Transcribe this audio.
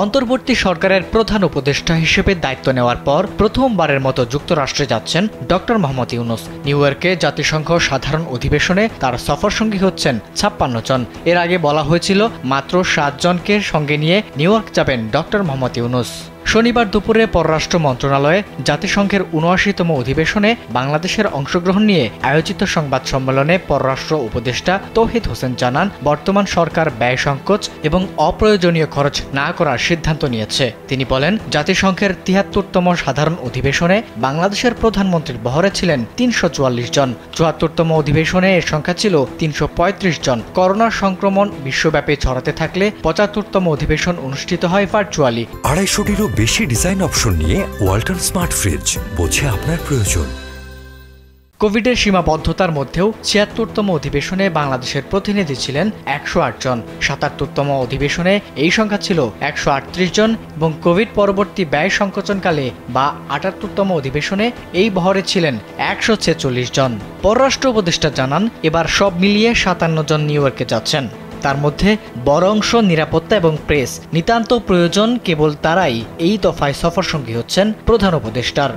অন্তর্বর্তী সরকারের প্রধান উপদেষ্টা হিসেবে দায়িত্ব নেওয়ার পর প্রথমবারের মতো যুক্তরাষ্ট্রে যাচ্ছেন ডক্টর মোহাম্মদ ইউনূস। নিউ ইয়র্কে জাতিসংঘ সাধারণ অধিবেশনে তার সফরসঙ্গী হচ্ছেন ৫৬ জন। এর আগে বলা হয়েছিল মাত্র ৭ জনকে সঙ্গে নিয়ে নিউ ইয়র্ক যাবেন ডক্টর মোহাম্মদ ইউনূস। শনিবার দুপুরে পররাষ্ট্র মন্ত্রণালয়ে জাতিসংঘের ৭৯তম অধিবেশনে বাংলাদেশের অংশগ্রহণ নিয়ে আয়োজিত সংবাদ সম্মেলনে পররাষ্ট্র উপদেষ্টা তৌহিদ হোসেন জানান, বর্তমান সরকার ব্যয় সংকোচ এবং অপ্রয়োজনীয় খরচ না করার সিদ্ধান্ত নিয়েছে। তিনি বলেন, জাতিসংঘের ৭৩তম সাধারণ অধিবেশনে বাংলাদেশের প্রধানমন্ত্রীর বহরে ছিলেন ৩৪৪ জন। ৭৪তম অধিবেশনে এর সংখ্যা ছিল ৩৩৫ জন। করোনার সংক্রমণ বিশ্বব্যাপী ছড়াতে থাকলে ৭৫তম অধিবেশন অনুষ্ঠিত হয় ভার্চুয়ালি। ২৫০টিরও বেশি ডিজাইন অপশন নিয়ে ওয়ালটন স্মার্ট ফ্রিজ, বোঝে আপনার প্রয়োজন। কোভিডের সীমাবদ্ধতার মধ্যেও ৭৬তম অধিবেশনে বাংলাদেশের প্রতিনিধি ছিলেন ১০৮ জন। ৭৭তম অধিবেশনে এই সংখ্যা ছিল ১৩৮ জন এবং কোভিড পরবর্তী ব্যয় সংকোচনকালে বা ৭৮তম অধিবেশনে এই বহরে ছিলেন ১৪৬ জন। পররাষ্ট্র উপদেষ্টা জানান, এবার সব মিলিয়ে ৫৭ জন নিউ ইয়র্কে যাচ্ছেন। তার মধ্যে বড় অংশ নিরাপত্তা এবং প্রেস। নিতান্ত প্রয়োজন কেবল তারাই এই দফায় সফরসঙ্গী হচ্ছেন প্রধান উপদেষ্টার।